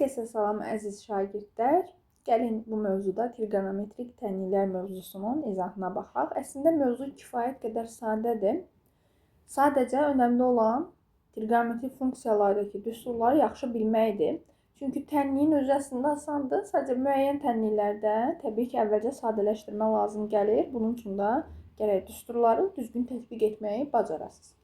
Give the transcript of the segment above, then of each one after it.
Kəsə salam əziz şagirdlər. Gəlin bu mövzuda trigonometrik tənliklər mövzusunun izahına baxaq. Əslində mövzu kifayət qədər sadədir. Sadəcə önəmli olan trigonometrik funksiyalardakı düsturları yaxşı bilməkdir. Çünki tənliyin özü əslində asandır. Sadəcə müəyyən tənliklərdə təbii ki, əvvəlcə sadələşdirmə lazım gəlir. Bunun üçün də gərək düsturları düzgün tətbiq etməyi bacarasınız.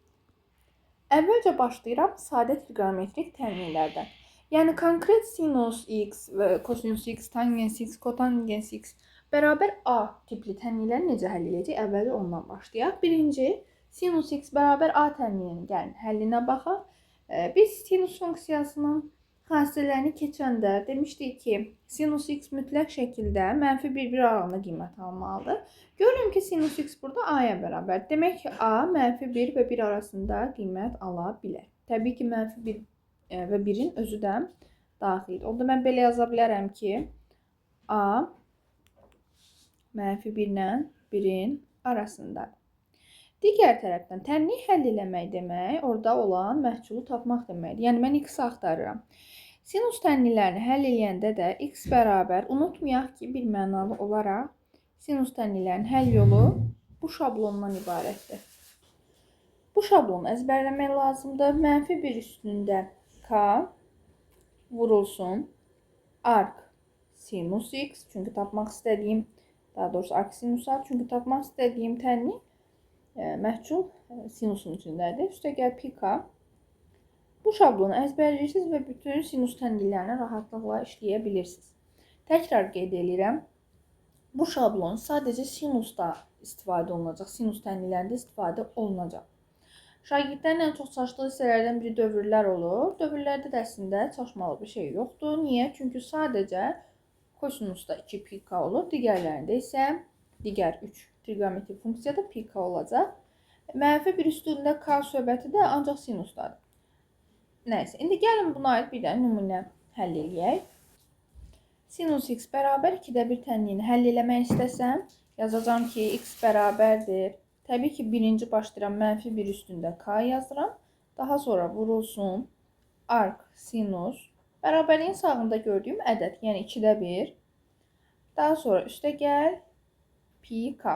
Əvvəlcə başlayıram sadə trigonometrik tənliklərdən. Yəni konkret sinus x və kosinus x, tangens x, kotangens x bərabər a tipli tənlikləri necə həll edəcək? Əvvəlcə ondan başlayaq. Birinci, sinus x bərabər a tənliyinin gəlin həllinə baxaq. Biz sinus funksiyasının xassələrini keçəndə demişdik ki, sinus x mütləq şəkildə mənfi 1 aralığında qiymət almalıdır. Görürüm ki, sinus x burada a-ya bərabər. Demək ki, a mənfi 1 və 1 arasında qiymət ala bilər. Təbii ki, mənfi 1 və 1-in özü də daxildir. Onda mən belə yaza bilərəm ki, a mənfi 1 ilə 1-in arasındadır. Digər tərəfdən tənliyi həll eləmək demək, orada olan məhsulu tapmaq deməkdir. Yəni, mən x axtarıram. Sinus tənliklərini həll eləyəndə də x bərabər, unutmayaq ki, bir mənalı olaraq sinus tənliklərinin həll yolu bu şablondan ibarətdir. Bu şablonu əzbərləmək lazımdır. Mənfi 1 üstündə k vurulsun arc sinus x, çünki tapmaq istədiyim, daha doğrusu arc sinus a, çünki tapmaq istədiyim tənlik məhsul sinusun içindədir. Üstəgəl pi k. Bu şablonu əzbərləyirsiniz və bütün sinus tənliklərini rahatlıqla işləyə bilirsiniz. Təkrar qeyd edirəm. Bu şablon sadəcə sinusda istifadə olunacaq, sinus tənliklərində istifadə olunacaq. Şagirdlərin ən çox çalışdığı hissələrdən biri dövrlər olur. Dövrlərdə də əslində çalışmalı bir şey yoxdur. Niyə? Çünki sadəcə kosinusda 2 pi k olur. Digərlərində isə digər 3 trigonometrik funksiyada pi k olacaq. Mənfi 1 üstündə k söhbəti də ancaq sinusdadır. Nəysə, indi gəlin buna aid bir dənə nümunə həll eləyək. Sinus x bərabər 2-də 1 tənliyini həll eləmək istəsəm, yazacağım ki, x bərabərdir. Təbii ki, birinci başlayıram mənfi 1 üstündə k yazıram. Daha sonra vurulsun arc sinus bərabərliyin sağında gördüyüm ədəd, yəni 2-də 1. Daha sonra üstə gəl pi k.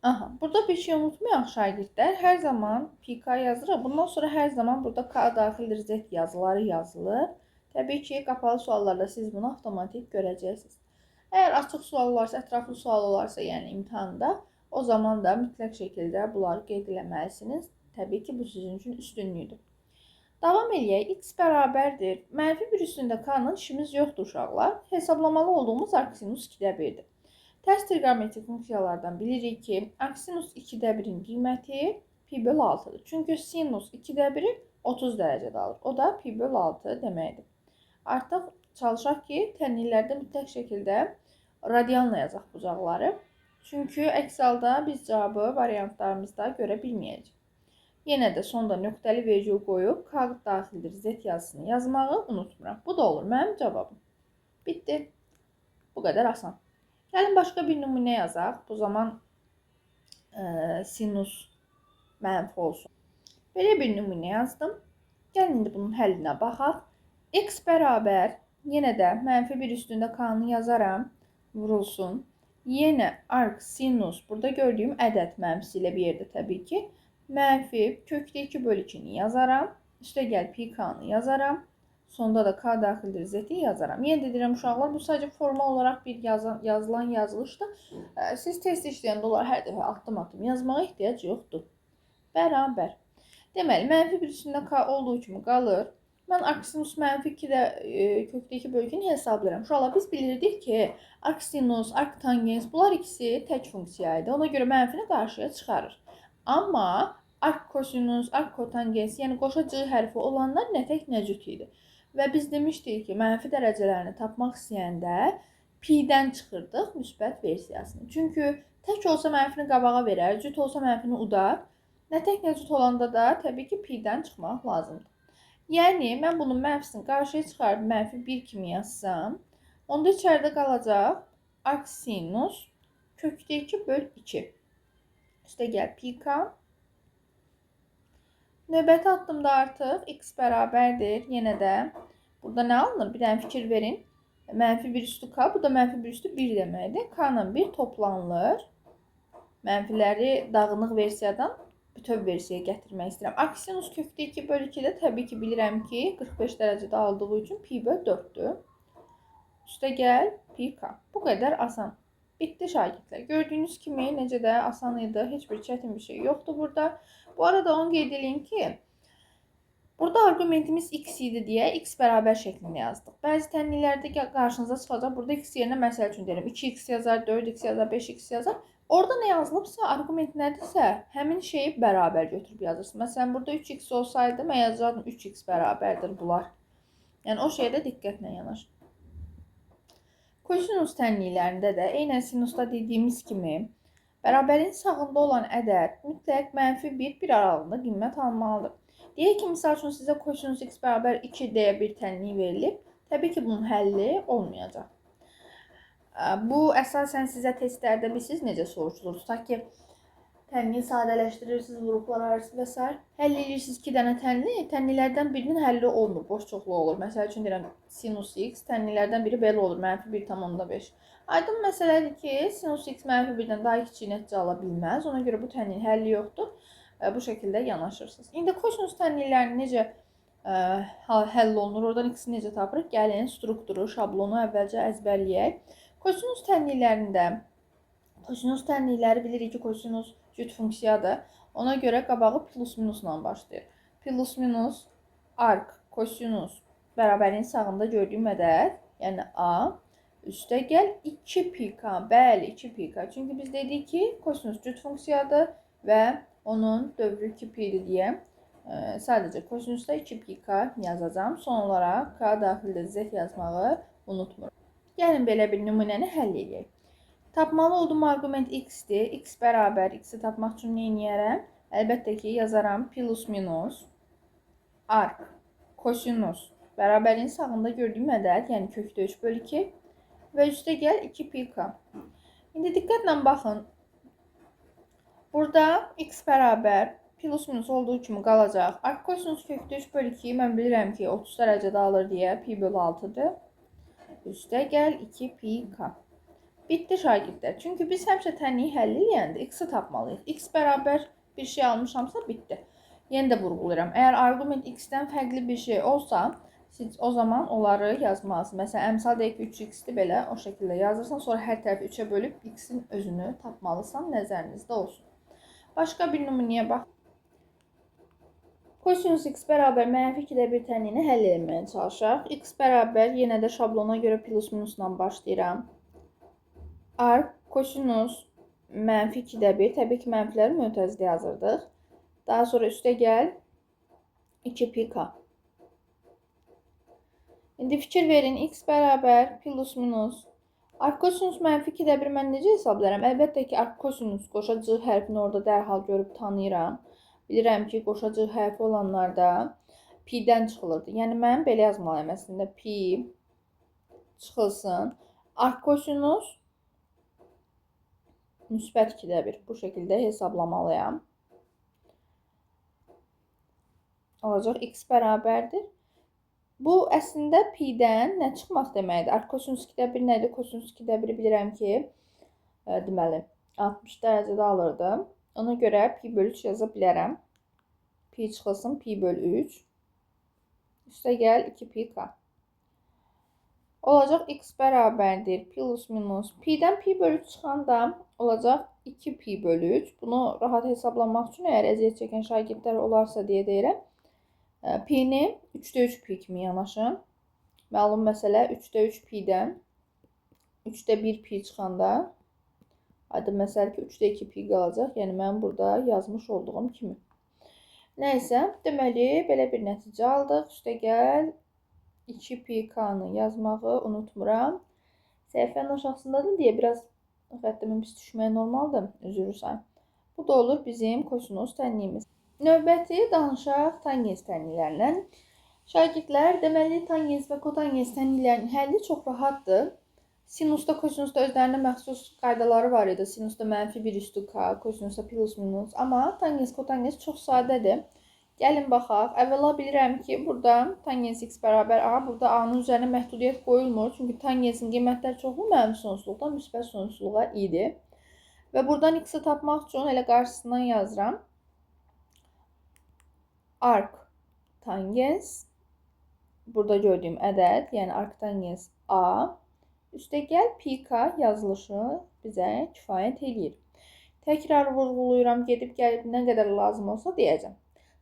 Aha, burada bir şey unutmayaq şagirdlər. Hər zaman pi k yazırıq. Bundan sonra hər zaman burada k daxildir z yazıları yazılır. Təbii ki, qapalı suallarda siz bunu avtomatik görəcəksiniz. Əgər açıq sual olarsa, ətraflı sual olarsa, yəni imtahanda, o zaman da mütləq şəkildə bunları qeyd eləməlisiniz. Təbii ki, bu sizin üçün üstünlüdür. Davam eləyək. X bərabərdir. Mənfi 1 üstündə k-nın işimiz yoxdur uşaqlar. Hesablamalı olduğumuz arc sinus 2-də 1-dir. Tərs trigonometrik funksiyalardan bilirik ki, arc sinus 2-də 1-in qiyməti pi bölü 6-dır. Çünki sinus 2-də 1-i 30 dərəcədə alır. O da pi bölü 6 deməkdir. Artıq çalışaq ki, tənliklərdə mütləq şəkildə radianla yazaq bucaqları. Çünki əks halda biz cavabı variantlarımızda görə bilməyəcəyik. Yenə də sonda nöqtəli vergül qoyub k daxildir z yazısını yazmağı unutmuram. Bu da olur mənim cavabım. Bitdi. Bu qədər asan. Gəlin başqa bir nümunə yazaq. Bu zaman sinus mənfi olsun. Belə bir nümunə yazdım. Gəlin indi bunun həllinə baxaq. X bərabər, yenə də mənfi 1 üstündə k-nı yazaram. Vurulsun. Yenə arc sinus, burada gördüyüm ədəd mənfisi ilə bir yerdə təbii ki. Mənfi kökdə 2 bölü 2-ni yazaram. Üstə gəl pi k-nı yazaram. Sonda da k daxildir z-i yazaram. Yenə də deyirəm uşaqlar, bu sadəcə formal olaraq bir yazılan yazılışdır. Siz test işləyəndə onlar hər dəfə addım-addım yazmağa ehtiyac yoxdur. Bərabər. Deməli, mənfi 1 üstündə k olduğu kimi qalır. Mən arc sinus mənfi 2-də kökdə 2 bölü 2-ni hesablayıram. Uşaqlar, biz bilirdik ki, arc sinus, arc tangens, bunlar ikisi tək funksiya idi. Ona görə mənfini qarşıya çıxarır. Amma arc kosinus, arc kotangens, yəni qoşa c hərfi olanlar nə tək nə cüt idi. Və biz demişdik ki, mənfi dərəcələrini tapmaq istəyəndə pi-dən çıxırdıq müsbət versiyasını. Çünki tək olsa mənfini qabağa verər, cüt olsa mənfini udar. Nə tək nə cüt olanda da təbii ki, pi-dən çıxmaq lazımdır. Yəni, mən bunun mənfisini qarşıya çıxarıb mənfi 1 kimi yazsam, onda içəridə qalacaq arc sinus kökdə 2 bölü 2. Üstə gəl pi k. Növbəti addımda artıq x bərabərdir. Yenə də Burada nə alınır? Bir dənə fikir verin. Mənfi 1 üstü k, bu da mənfi 1 üstü 1 deməkdir. K ilə 1 toplanılır. Mənfiləri dağınıq versiyadan bütöv versiyaya gətirmək istəyirəm. Arcsinus kökdə 2 bölü 2-də təbii ki bilirəm ki 45 dərəcədə aldığı üçün pi bölü 4-dür. Üstə gəl pi k. Bu qədər asan. Bitdi şagirdlər. Gördüyünüz kimi necə də asan idi. Heç bir çətin bir şey yoxdur burada. Bu arada onu qeyd edeyim ki, burada arqumentimiz x idi deyə x bərabər şəklində yazdıq. Bəzi tənliklərdə qarşınıza çıxacaq. Burada x yerinə məsəl üçün deyirəm 2x yazar, 4x yazar, 5x yazar. Orada nə yazılıbsa, arqument nədirsə, həmin şeyi bərabər götürüb yazırsınız. Məsələn, burada 3x olsaydı, mən yazacaqdım 3x bərabərdir bunlar. Yəni, o şeyə də diqqətlə yanaşın. Kosinus tənliklərində də eynən sinusda dediyimiz kimi bərabərin sağında olan ədəd mütləq mənfi 1 aralığında qiymət almalıdır. Deyək ki, misal üçün sizə kosinus x bərabər 2 deyə bir tənlik verilib. Təbii ki, bunun həlli olmayacaq. Bu, əsasən sizə testlərdə bilirsiniz necə soruşulur. Tutaq ki, tənliyi sadələşdirirsiniz, vurğular arası və s. Həll edirsiniz 2 dənə tənlik. Tənliklərdən birinin həlli olmur, boş çoxlu olur. Məsəl üçün deyirəm, sinus x tənliklərdən biri belə olur, mənfi 1,5. Aydın məsələdir ki, sinus x mənfi 1-dən daha kiçik nəticə ala bilməz. Ona görə bu tənliyin həlli yoxdur. Bu şəkildə yanaşırsınız. İndi kosinus tənliklərini necə həll olunur? Oradan x-i necə tapırıq? Gəlin, strukturu, şablonu əvvəlcə əzbərləyək. Kosinus tənliklərində kosinus tənlikləri bilirik ki, kosinus cüt funksiyadır. Ona görə qabağı plus minusla başlayır. Plus minus arc kosinus bərabərin sağında gördüyüm ədəd, yəni a, üstə gəl 2 pk. Bəli, 2 pk. Çünki biz dedik ki, kosinus cüt funksiyadır və onun dövrü 2 pi'dir deyə sadəcə kosinusda 2 pk yazacağım. Son olaraq k daxildə z yazmağı unutmuram. Gəlin belə bir nümunəni həll edək. Tapmalı olduğum arqument x-dir. X bərabər x-i tapmaq üçün nə edərəm? Əlbəttə ki, yazaram plus minus arc kosinus bərabərin sağında gördüyüm ədəd, yəni kökdə 3 bölü 2 və üstə gəl 2 pk. İndi diqqətlə baxın. Burada x bərabər plus minus olduğu kimi qalacaq. Arc kosinus kökdə 3 bölü 2'yi mən bilirəm ki 30 dərəcədə alır deyə pi bölü 6'dır. Üstə gəl 2 pk. Bitdi şagirdlər. Çünki biz həmişə tənliyi həll edəndə x-i tapmalıyıq. X bərabər bir şey almışamsa bitdi. Yenə də vurğulayıram. Əgər arqument x-dən fərqli bir şey olsa, siz o zaman onları yazmalısınız. Məsələn, əmsal deyək ki 3x-dir belə o şəkildə yazırsan, sonra hər tərəfi 3'ə bölüb x-in özünü tapmalısan, nəzərinizdə olsun. Başqa bir nümunəyə bax. Kosinus x bərabər mənfi 2-də bir tənliyini həll etməyə çalışaq. X bərabər yenə də şablona görə plus minusla başlayıram. Arc kosinus mənfi 2'də 1. Təbii ki, mənfiləri mötərizdə yazırdıq. Daha sonra üstə gəl 2 pk. İndi fikir verin. X bərabər plus minus. Arc kosinus mənfi 2'də 1 mən necə hesablarım? Əlbəttə ki, arc kosinus qoşacaq hərfini orada dərhal görüb tanıyıram. Bilirəm ki, qoşacaq hərfi olanlarda pi'dən çıxılırdı. Yəni, mən belə yazmalıyım əslində. Pi çıxılsın. Arc kosinus müsbət 2'də 1. Bu şəkildə hesablamalıyam. Olacaq x bərabərdir. Bu əslində pi'dən nə çıxmaq deməkdir? Arc kosinus 2'də 1 nədir? Kosinus 2'də 1'i bilirəm ki, deməli 60 dərəcədə alırdım. Ona görə pi bölü 3 yaza bilərəm. Pi çıxılsın pi bölü 3. Üstə gəl 2 pk. Olacaq x bərabərdir plus minus pi'dən pi bölü 3 çıxanda olacaq 2 pi bölü 3. Bunu rahat hesablamaq üçün əgər əziyyət çəkən şagirdlər olarsa deyə deyirəm. Pi'ni 3'də 3 pi kimi yanaşın. Məlum məsələ 3'də 3 pi'dən 3'də 1 pi çıxanda aydın məsələ ki 3'də 2 pi qalacaq. Yəni mən burada yazmış olduğum kimi. Nəysə, deməli belə bir nəticə aldıq. Üstə gəl 2 pk'nı yazmağı unutmuram. Səhifənin aşağısındadır deyə biraz xəttimin pis düşməyi normaldır. Üzr sayın. Bu da olur bizim kosinus tənliyimiz. Növbəti danışaq tangens tənliklərindən. Şagirdlər, deməli tangens və kotangens tənliklərinin həlli çox rahatdır. Sinusda, kosinusda özlərində məxsus qaydaları var idi. Sinusda mənfi 1 üstü k, kosinusda plus minus. Amma tangens, kotangens çox sadədir. Gəlin baxaq. Əvvəla bilirəm ki, burada tangens x bərabər a. Burada a-nın üzərinə məhdudiyyət qoyulmur. Çünki tangensin qiymətləri çoxlu mənfi sonsuzluqdan müsbət sonsuzluğa idi. Və buradan x-i tapmaq üçün elə qarşısından yazıram. Arc tangens. Burada gördüyüm ədəd, yəni arc tangens a. Üstəgəl pi k yazılışı bizə kifayət edir. Təkrar vurğulayıram, gedib gəlib nə qədər lazım olsa deyəcəm.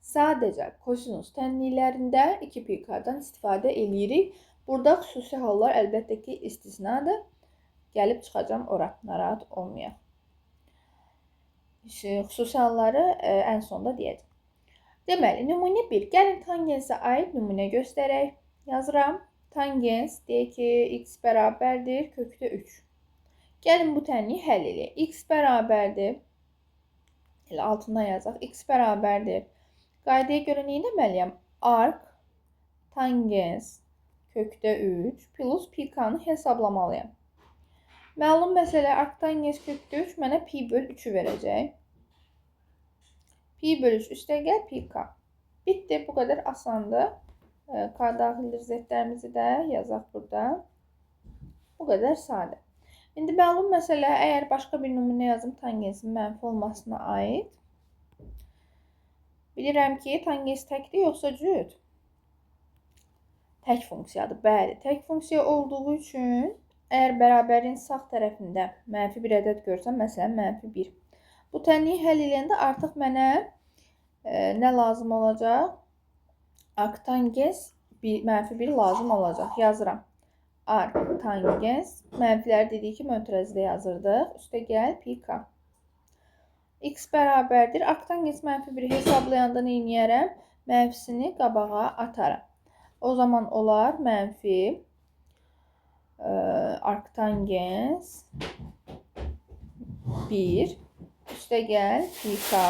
Sadəcə kosinus tənliklərində 2πk-dan istifadə edirik. Burada xüsusi hallar əlbəttə ki istisnadır. Gəlib çıxacam ora, narahat olmayaq. Xüsusi halları ən sonda deyəcəm. Deməli, nümunə 1. Gəlin tangensə aid nümunə göstərək. Yazıram. Tangens deyək ki, x bərabərdir kökdə 3. Gəlin bu tənliyi həll edək. X bərabərdir. Elə altına yazaq. X bərabərdir. Qaydaya görə nə etməliyəm? Arc tangens kökdə 3 plus pi-k-nı hesablamalıyam. Məlum məsələ arc tangens kökdə 3 mənə pi böl 3'ü verəcək. Pi böl 3 üstəgəl pi-k. Bitdi. Bu qədər asandır. K daxildir zətlərimizi də yazaq burada. Bu qədər sadə. İndi məlum məsələ, əgər başqa bir nümunə yazım tangensin mənfi olmasına aid. Bilirəm ki, tangens təkdir, yoxsa cüt? Tək funksiyadır. Bəli, tək funksiya olduğu üçün, əgər bərabərin sağ tərəfində mənfi bir ədəd görsəm, məsələn, mənfi 1. Bu tənliyi həll edəndə artıq mənə nə lazım olacaq? Arc tangens mənfi 1 lazım olacaq. Yazıram. Arc tangens mənfiləri dedik ki, mötərəzidə yazırdıq. Üstəgəl pi-k. X bərabərdir. Arc tangens mənfi 1 hesablayanda nə edərəm? Mənfisini qabağa atarım. O zaman olar mənfi arc tangens 1 üstəgəl pi-k.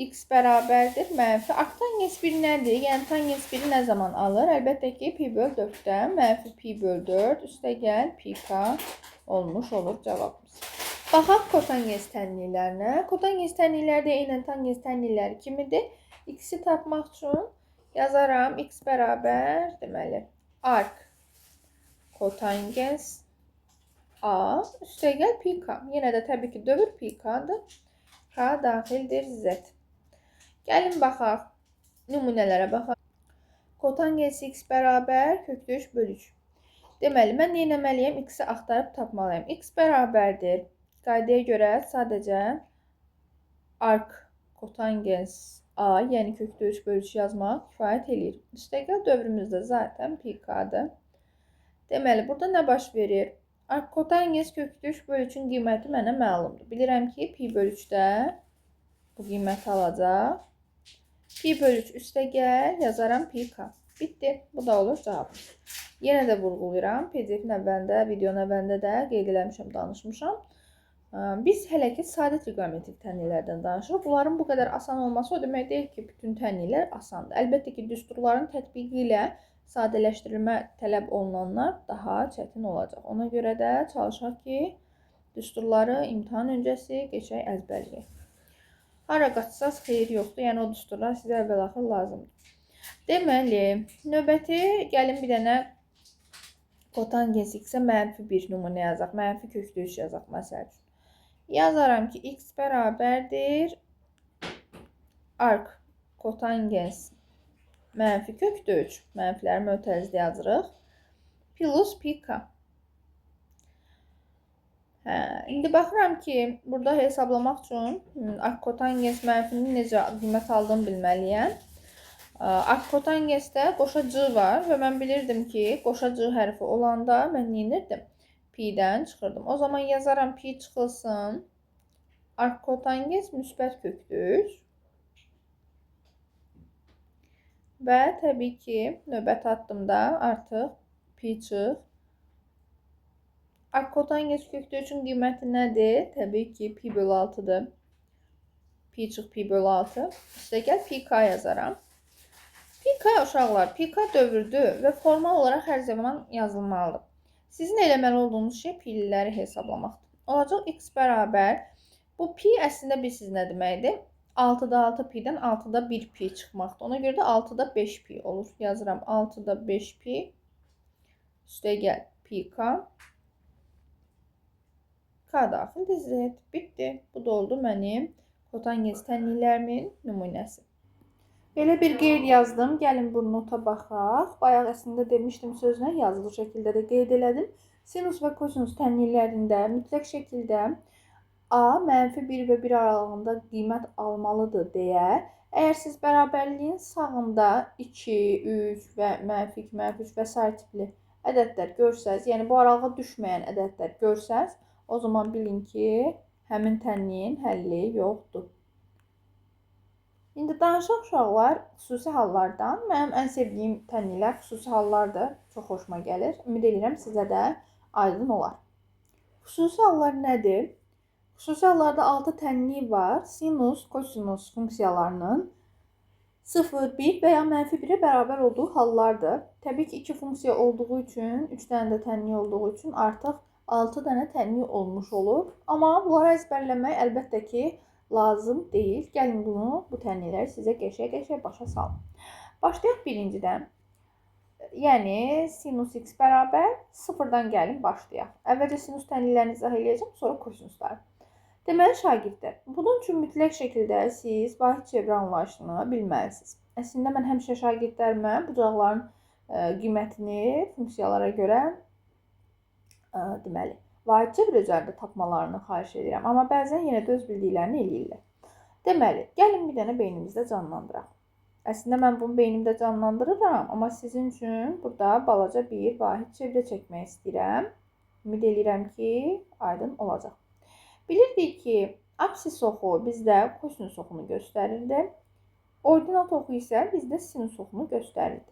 X bərabərdir mənfi. Arc tangens 1 nədir? Yəni tangens 1'i nə zaman alır? Əlbəttə ki, pi böl 4'dən mənfi pi böl 4 üstəgəl pi-k olmuş olur cavabımız. Baxaq kotangens tənliklərinə. Kotangens tənlikləri də eynən tangens tənlikləri kimidir. X-i tapmaq üçün yazaram. X bərabər deməli arc kotangens a üstəgəl pi-k. Yenə də təbii ki, dövr pi-k'dır. K daxildir z. Gəlin baxaq. Nümunələrə baxaq. Kotangens x bərabər kökdə 3 böl 3. Deməli, mən nə etməliyəm? X-i axtarıb tapmalıyam. X bərabərdir. Qaydaya görə sadəcə arc kotangens a, yəni kökdə 3 böl 3 yazmaq kifayət edir. Üstəgəl dövrümüzdə zaten pi-k'dır. Deməli, burada nə baş verir? Arc kotangens kökdə 3 böl 3'ün qiyməti mənə məlumdur. Bilirəm ki, pi böl 3'də bu qiyməti alacaq. Pi böl 3 üstəgəl yazaram pi-k. Bitdi. Bu da olur cavabımız. Yenə də vurğulayıram. PDF-in əvvəlində, videonun əvvəlində də qeyd eləmişəm, danışmışam. Biz hələ ki sadə trigonometrik tənliklərdən danışırıq. Bunların bu qədər asan olması o demək deyil ki, bütün tənliklər asandır. Əlbəttə ki, düsturların tətbiqi ilə sadələşdirilmə tələb olunanlar daha çətin olacaq. Ona görə də çalışaq ki, düsturları imtahan öncəsi keçək əzbərləyək. Hara qaçsaz xeyir yoxdur. Yəni o düsturlar sizə əvvəl-axır lazımdır. Deməli, növbəti gəlin bir dənə kotangens x-ə mənfi 1 nümunə yazaq. Mənfi kökdə 3 yazaq məsəl üçün. Yazaram ki, x bərabərdir arc kotangens mənfi kökdə 3. Mənfiləri mötərizdə yazırıq. Plus pi-k. İndi baxıram ki, burada hesablamaq üçün arc kotangens mənfinin necə qiymət aldığını bilməliyəm. Arc kotangensdə qoşa c var və mən bilirdim ki, qoşa c hərfi olanda mən nə edirdim? Pi-dən çıxırdım. O zaman yazaram pi çıxılsın. Arc kotangens müsbət kökdə 3. Və təbii ki, növbəti addımda artıq pi çıx. Arc kotangens kökdə 3'ün qiyməti nədir? Təbii ki, pi böl 6'dır. Pi çıx pi böl 6. Üstəgəl pi-k yazaram. Pi-k uşaqlar, pi-k dövrdür və formal olaraq hər zaman yazılmalıdır. Sizin eləməli olduğunuz şey pi-ləri hesablamaqdır. Olacaq x bərabər. Bu pi əslində bilirsiniz nə deməkdir? 6-da 6 pi'dən 6-da 1 pi çıxmaqdır. Ona görə də 6-da 5 pi olur. Yazıram 6-da 5 pi üstəgəl pi k. K daxil Z. Bitdi. Bu da oldu mənim kotangens tənliklərimin nümunəsi. Belə bir qeyd yazdım. Gəlin bu nota baxaq. Bayaq əslində demişdim sözlə yazılı şəkildə də qeyd elədim. Sinus və kosinus tənliklərində mütləq şəkildə A -1 və 1 aralığında qiymət almalıdır deyə, əgər siz bərabərliyin sağında 2, 3 və -2, -3 və s. tipli ədədlər görsəz, yəni bu aralığa düşməyən ədədlər görsəz, o zaman bilin ki, həmin tənliyin həlli yoxdur. İndi danışaq uşaqlar xüsusi hallardan. Mənim ən sevdiyim tənliklər xüsusi hallardır. Çox xoşuma gəlir. Ümid edirəm sizə də aydın olar. Xüsusi hallar nədir? Xüsusi hallarda 6 tənlik var. Sinus, kosinus funksiyalarının 0, 1 və ya -1-ə bərabər olduğu hallardır. Təbii ki, 2 funksiya olduğu üçün, 3 dənə də tənlik olduğu üçün artıq 6 dənə tənlik olmuş olur. Amma bunları əzbərləmək əlbəttə ki, lazım deyil. Gəlin bu tənlikləri sizə qəşəng başa salım. Başlayaq birincidən. Yəni, sinus x bərabər 0-dan gəlin başlayaq. Əvvəlcə sinus tənliklərini izah edəcəm, sonra kosinusları. Deməli, şagirdlər, bunun üçün mütləq şəkildə siz vahid çevrə anlayışını bilməlisiniz. Əslində, mən həmişə şagirdlərimə bucaqların qiymətini funksiyalara görə deməli, vahid çevrə üzərində tapmalarını xahiş edirəm. Amma bəzən yenə də öz bildiklərini eləyirlər. Deməli, gəlin bir dənə beynimizdə canlandıraq. Əslində, mən bunu beynimdə canlandırıram, amma sizin üçün burada balaca bir vahid çevrə çəkmək istəyirəm. Ümid edirəm ki, aydın olacaq. Bilirdik ki, absis oxu bizdə kosinus oxunu göstərirdi. Ordinat oxu isə bizdə sinus oxunu göstərirdi.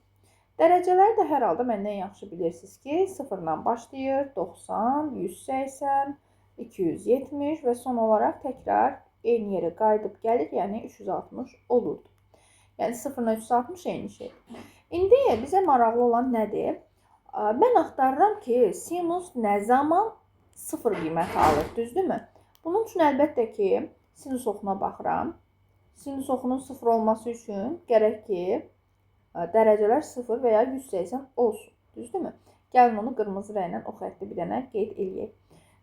Dərəcələri də hər halda məndən yaxşı bilirsiniz ki, 0-dan başlayır, 90, 180, 270 və son olaraq təkrar eyni yerə qayıdıb gəlir, yəni 360 olurdu. Yəni 0-dan 360 eyni şey. İndi bizə maraqlı olan nədir? Mən axtarıram ki, sinus nə zaman 0 qiyməti alır, düzdürmü? Bunun üçün əlbəttə ki, sinus oxuna baxıram. Sinus oxunun 0 olması üçün gərək ki, dərəcələr 0 və ya 180 olsun. Düzdürmü? Gəlin onu qırmızı rənglə o xətti bir dənə qeyd eləyək.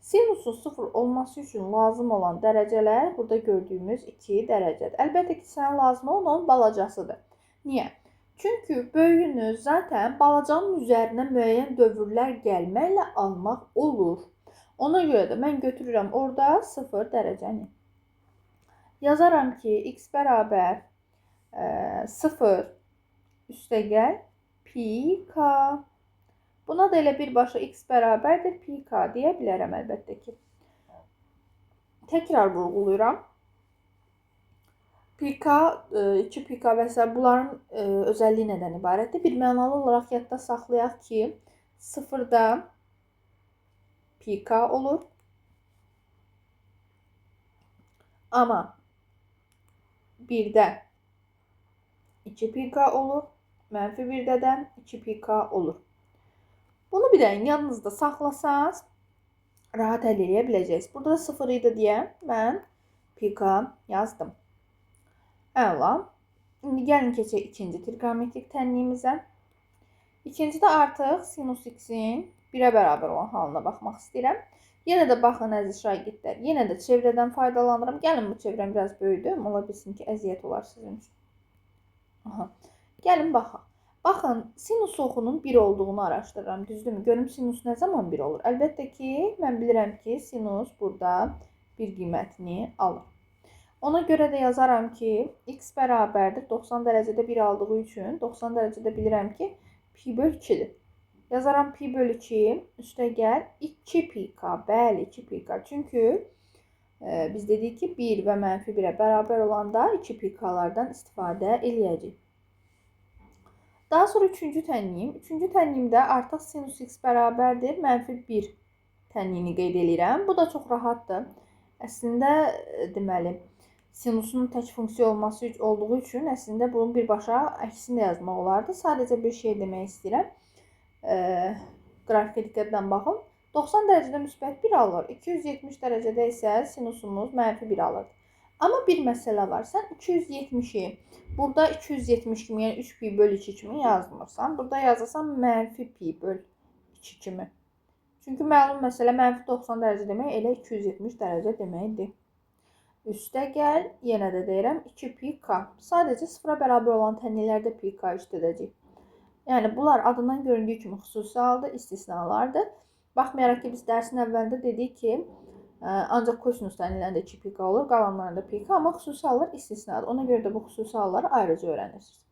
Sinusun 0 olması üçün lazım olan dərəcələr burada gördüyümüz 2 dərəcədir. Əlbəttə ki, sənə lazım olan onun balacasıdır. Niyə? Çünki böyüyünü zaten balacanın üzərinə müəyyən dövrlər gəlməklə almaq olur. Ona görə də mən götürürəm orada 0 dərəcəni. Yazaram ki, x bərabər 0 üstəgəl pi k. Buna da elə birbaşa x bərabərdir pi k deyə bilərəm əlbəttə ki. Təkrar vurğulayıram. Pi k, 2 pi k və s. bunların özəlliyi nədən ibarətdir? Bir mənalı olaraq yadda saxlayaq ki, 0-da pi k olur. Amma 1-də 2 pi k olur. Mənfi 1-də də 2 pi k olur. Bunu bir dənə yanınızda saxlasanız rahat həll edə biləcəksiniz. Burada da 0 idi deyə mən pi k yazdım. Əla. İndi gəlin keçək ikinci trigonometrik tənliyimizə. İkincidə artıq sinus x-in 1-ə bərabər olan halına baxmaq istəyirəm. Yenə də baxın əziz şagirdlər. Yenə də çevrədən faydalanıram. Gəlin bu çevrəm biraz böyüdüm. Ola bilsin ki, əziyyət olar sizin üçün. Aha. Gəlin baxaq. Baxın, sinus oxunun 1 olduğunu araşdırıram. Düzdürmü? Görüm sinus nə zaman 1 olur? Əlbəttə ki, mən bilirəm ki, sinus burada 1 qiymətini alır. Ona görə də yazaram ki, x bərabərdir. 90 dərəcədə 1 aldığı üçün 90 dərəcədə bilirəm ki, pi böl 2-dir. Yazaram pi böl 2 üstəgəl 2 pi k. Bəli, 2 pi k. Çünki biz dedik ki, 1 və mənfi 1-ə bərabər olanda 2 pi k-lardan istifadə eləyəcəyik. Daha sonra üçüncü tənliyim. Üçüncü tənliyimdə artıq sinus x bərabərdir. Mənfi 1 tənliyini qeyd edirəm. Bu da çox rahatdır. Əslində, deməli, sinusun tək funksiya olması olduğu üçün əslində bunun birbaşa əksini də yazmaq olardı. Sadəcə bir şey demək istəyirəm. Qrafikə diqqətlə baxın. 90 dərəcədə müsbət 1 alır. 270 dərəcədə isə sinusumuz mənfi 1 alır. Amma bir məsələ var. Sən 270-i burada 270 kimi, yəni 3 pi bölü 2 kimi yazmırsan. Burada yazırsan mənfi pi bölü 2 kimi. Çünki məlum məsələ mənfi 90 dərəcə demək elə 270 dərəcə deməkdir. Üstə gəl, yenə də deyirəm 2 pi k. Sadəcə sıfıra bərabər olan tənliklərdə pi k işlədəcəyik. Yəni bunlar adından göründüyü kimi xüsusi haldır, istisnalardır. Baxmayaraq ki, biz dərsin əvvəlində dedik ki, ancaq kosinus tənliklərində 2 pi k olur, qalanlarında pi k, amma xüsusi hallar istisnadır. Ona görə də bu xüsusi halları ayrıca öyrənirsiniz.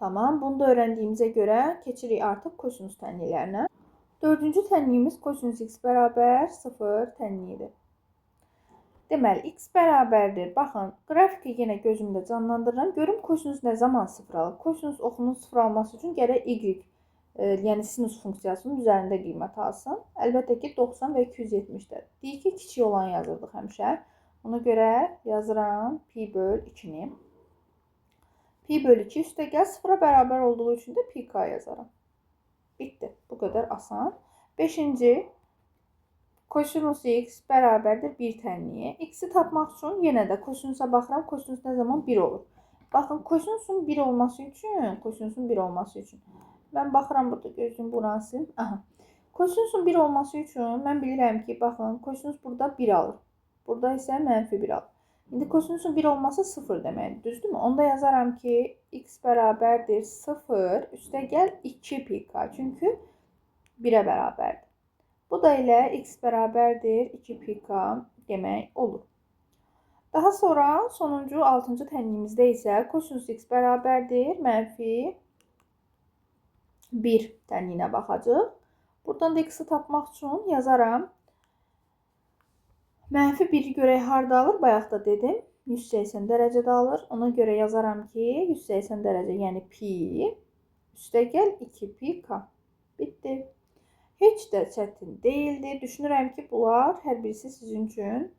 Tamam, bunu da öyrəndiyimizə görə keçirik artıq kosinus tənliklərinə. Dördüncü tənliyimiz kosinus x bərabər 0 tənliyidir. Deməli, x bərabərdir. Baxın, qrafiki yenə gözümdə canlandırıram. Görüm kosinus nə zaman 0 alır? Kosinus oxunun 0 alması üçün gərək y, yəni sinus funksiyasının üzərində qiymət alsın. Əlbəttə ki, 90 və 270-dir. Deyək ki, kiçik olan yazırdıq həmişə. Ona görə yazıram pi böl 2-ni. Pi böl 2 üstə gəl 0-a bərabər olduğu üçün də pi k yazaram. Bitdi. Bu qədər asan. 5-ci. Kosinus x bərabərdir 1 tənliyə. X-i tapmaq üçün yenə də kosinusa baxıram. Kosinus nə zaman 1 olur? Baxın, kosinusun 1 olması üçün, mən baxıram burada, gözüm buranı silim. Aha. Kosinusun 1 olması üçün mən bilirəm ki, baxın, kosinus burada 1 alır. Burada isə mənfi 1 alır. İndi kosinusun 1 olması 0 deməkdir, düzdürmü? Onda yazaram ki, x bərabərdir 0, üstə gəl 2 pi k. Çünki 1-ə bərabərdir. Bu da ilə x bərabərdir 2 pi k demək olur. Daha sonra sonuncu 6-cı tənliyimizdə isə kosinus x bərabərdir mənfi 1 tənliyinə baxacaq. Buradan da x-i tapmaq üçün yazaram. Mənfi 1-i görək harda alır? Bayaq da dedim. 180 dərəcədə alır. Ona görə yazaram ki, 180 dərəcə, yəni pi, üstə gəl 2 pi k. Bitdi. Heç də çətin deyildi. Düşünürəm ki, bunlar hər birisi sizin üçün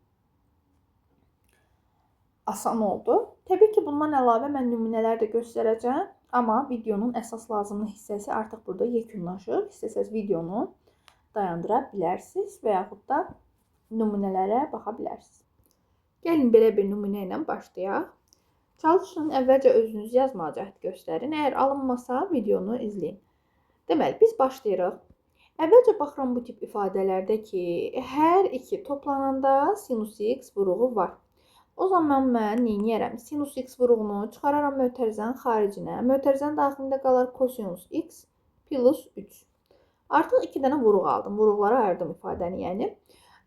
asan oldu. Təbii ki, bundan əlavə mən nümunələr də göstərəcəm. Amma videonun əsas lazımlı hissəsi artıq burada yekunlaşır. İstəsəz videonu dayandıra bilərsiniz və yaxud da nümunələrə baxa bilərsiniz. Gəlin belə bir nümunə ilə başlayaq. Çalışın, əvvəlcə özünüz yazmağa cəhd göstərin. Əgər alınmasa, videonu izləyin. Deməli, biz başlayırıq. Əvvəlcə baxıram bu tip ifadələrdə ki, hər iki toplananda sinus x vuruğu var. O zaman mən neyniyərəm? Sinus x vuruğunu çıxararam mötərizənin xaricinə. Mötərizənin daxilində qalar kosinus x plus 3. Artıq 2 dənə vuruq aldım. Vuruqlara ayırdım ifadəni, yəni.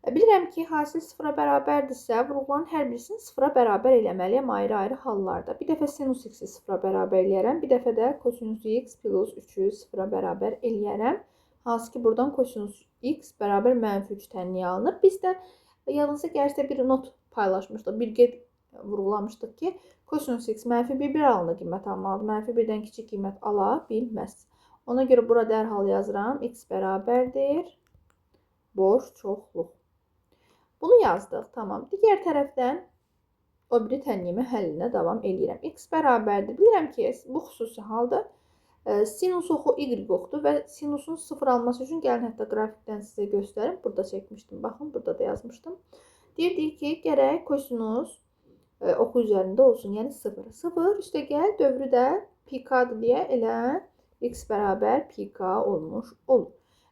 Bilirəm ki, hasil 0-a bərabərdirsə, vuruqların hər birisini 0-a bərabər eləməliyəm ayrı-ayrı hallarda. Bir dəfə sinus x-i 0-a bərabər eləyərəm. Bir dəfə də kosinus x plus 3-ü 0-a bərabər eləyərəm. Hansı ki, buradan kosinus x bərabər mənfi 3 tənliyə alınır. Biz də yadınıza gəlirsə bir not paylaşmışdıq, bir qeyd vurğulamışdıq ki, kosinus x mənfi 1 aralığında qiymət almalıdır. Mənfi 1-dən kiçik qiymət ala bilməz. Ona görə burada dərhal yazıram. X bərabərdir boş çoxluq. Bunu yazdıq. Tamam. Digər tərəfdən o biri tənliyimi həllinə davam edirəm. X bərabərdir. Bilirəm ki, bu xüsusi halda sinus oxu y oxudur və sinusun 0 alması üçün gəlin hətta qrafikdən sizə göstərim. Burada çəkmişdim. Baxın, burada da yazmışdım. Deyirdik ki, gərək kosinus oxu üzərində olsun, yəni 0. 0 üstə gəl, dövrü də pi k-dır deyə elə x bərabər pi k olmuş olur.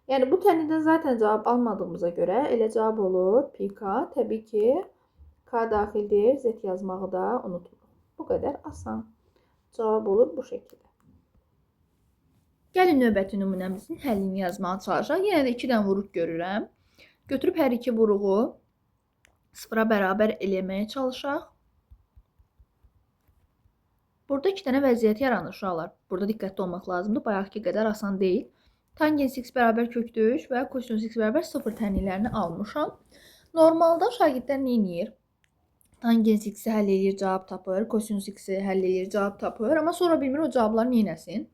Yəni bu tənlikdən zaten cavab almadığımıza görə elə cavab olur pi k. Təbii ki, k daxildir, z yazmağı da unutmuruq. Bu qədər asan. Cavab olur bu şəkildə. Gəlin növbəti nümunəmizin həllini yazmağa çalışaq. Yenə də 2 dənə vuruq görürəm. Götürüb hər iki vuruğu 0-a bərabər eləməyə çalışaq. Burada 2 dənə vəziyyət yaranır uşaqlar. Burada diqqətli olmaq lazımdır. Bayaqki qədər asan deyil. Tangens x bərabər kök 3 və kosinus x bərabər 0 tənliklərini almışam. Normalda şagirdlər nə edir? Tangens x-i həll edir, cavab tapır. Kosinus x-i həll edir, cavab tapır. Amma sonra bilmir o cavabları nə etsin.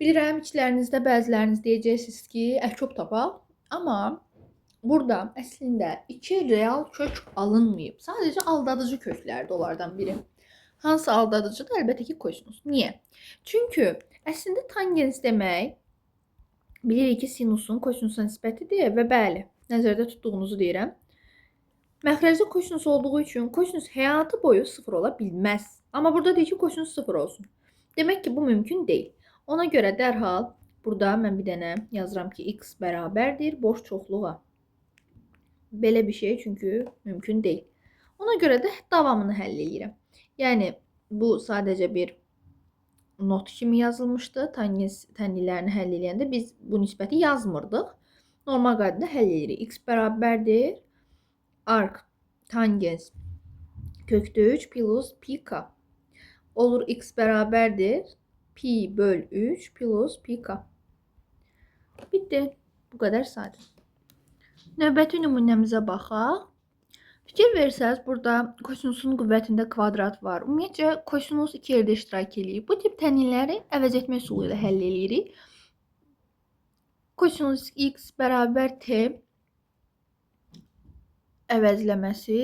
Bilirəm, içlərinizdə bəziləriniz deyəcəksiniz ki, əkop tapaq. Amma burada əslində 2 real kök alınmayıb. Sadəcə aldadıcı köklərdir onlardan biri. Hansı aldadıcıdır? Əlbəttə ki, kosinus. Niyə? Çünki əslində tangens demək, bilirik ki, sinusun kosinusa nisbətidir və bəli, nəzərdə tutduğunuzu deyirəm. Məxrəcdə kosinus olduğu üçün kosinus həyatı boyu 0 ola bilməz. Amma burada deyir ki, kosinus 0 olsun. Demək ki, bu mümkün deyil. Ona görə dərhal burada mən bir dənə yazıram ki, x bərabərdir boş çoxluğa. Belə bir şey çünki mümkün deyil. Ona görə də davamını həll edirəm. Yəni, bu sadəcə bir not kimi yazılmışdı. Tənlilərini həll edəndə biz bu nisbəti yazmırdıq. Normal qaydada həll edirik. X bərabərdir arc tangens kökdə 3 plus pi k. Olur x bərabərdir pi böl 3 plus pi k. Bitti. Bu qədər sadə. Növbəti nümunəmizə baxaq. Fikir versəz, burada kosinusun qüvvətində kvadrat var. Ümumiyyətcə, kosinus 2 yerdə iştirak edir. Bu tip tənliləri əvəz etmə üsulu ilə həll edirik. Kosinus x bərabər t əvəzləməsi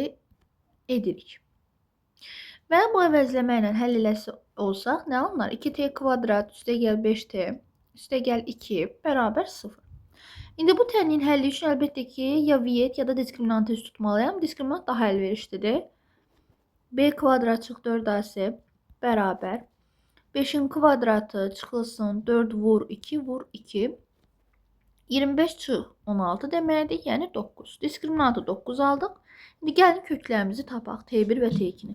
edirik. Və bu əvəzləmə ilə həll eləsi olsaq, nə alınar? 2t kvadrat üstə gəl 5t üstə gəl 2 bərabər 0. İndi bu tənliyin həlli üçün əlbəttə ki, ya viet ya da diskriminantı üst tutmalıyam. Diskriminant daha əlverişlidir. B kvadrat çıx 4ac bərabər 5'in kvadratı çıxılsın 4 vur 2 vur 2. 25 çıx 16 deməkdir, yəni 9. Diskriminantı 9 aldıq. İndi gəlin köklərimizi tapaq. T1 və T2'ni.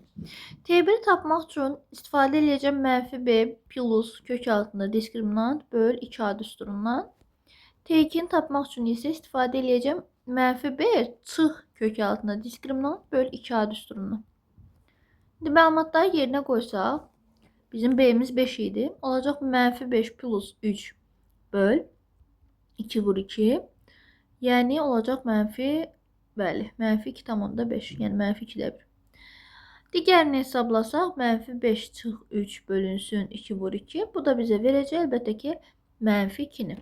T1'i tapmaq üçün istifadə edəcəm mənfi B plus kök altında diskriminant böl 2A düsturundan. T2'ni tapmaq üçün isə istifadə edəcəm mənfi B çıx kök altında diskriminant böl 2A düsturundan. İndi məlumatları yerinə qoysaq, bizim B'miz 5 idi. Olacaq mənfi 5 plus 3 böl 2 vur 2. Yəni olacaq mənfi, bəli, mənfi 2,5. Yəni mənfi 2'də 1. Digərini hesablasaq, mənfi 5 çıx 3 bölünsün 2 vur 2. Bu da bizə verəcək, əlbəttə ki, mənfi 2'ni.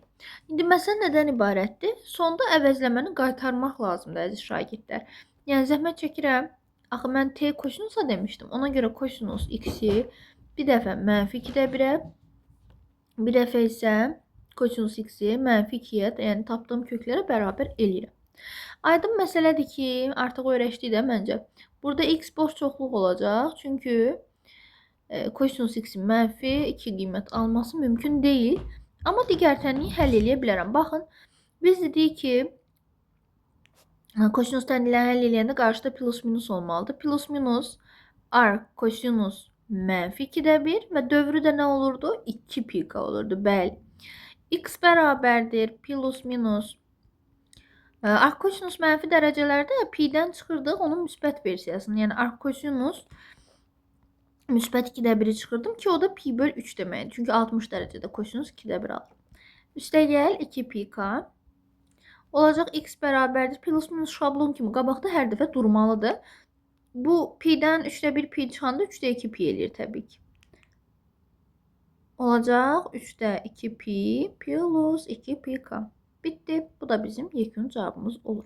İndi məsələ nədən ibarətdir? Sonda əvəzləməni qaytarmaq lazımdır, əziz şagirdlər. Yəni zəhmət çəkirəm. Axı mən t kosinusa demişdim. Ona görə kosinus x'i bir dəfə mənfi 2'də 1'ə, bir dəfə isə kosinus x'i mənfi 2'yə, yəni tapdığım köklərə bərabər eləyirəm. Aydın məsələdir ki, artıq öyrəşdik də məncə. Burada x boş çoxluq olacaq. Çünki kosinus x'in mənfi 2 qiymət alması mümkün deyil. Amma digər tənliyi həll eləyə bilərəm. Baxın, biz dedik ki, kosinus tənliləri həll eləyəndə qarşıda plus minus olmalıdır. Plus minus arc kosinus mənfi 2'də 1 və dövrü də nə olurdu? 2 pi k olurdu. Bəli. X bərabərdir plus minus arc kosinus mənfi dərəcələrdə pi'dən çıxırdıq onun müsbət versiyasını. Yəni arc kosinus müsbət 2'də 1'i çıxırdım ki, o da pi böl 3 deməkdir. Çünki 60 dərəcədə kosinus 2'də 1 alır. Üstə gəl 2 pi k. Olacaq x bərabərdir. Plus minus şablon kimi qabaqda hər dəfə durmalıdır. Bu pi'dən 3'də 1 pi çıxanda 3'də 2 pi eləyir təbii ki. Olacaq 3'də 2 pi plus 2 pi k. Bitti. Bu da bizim yekun cavabımız olur.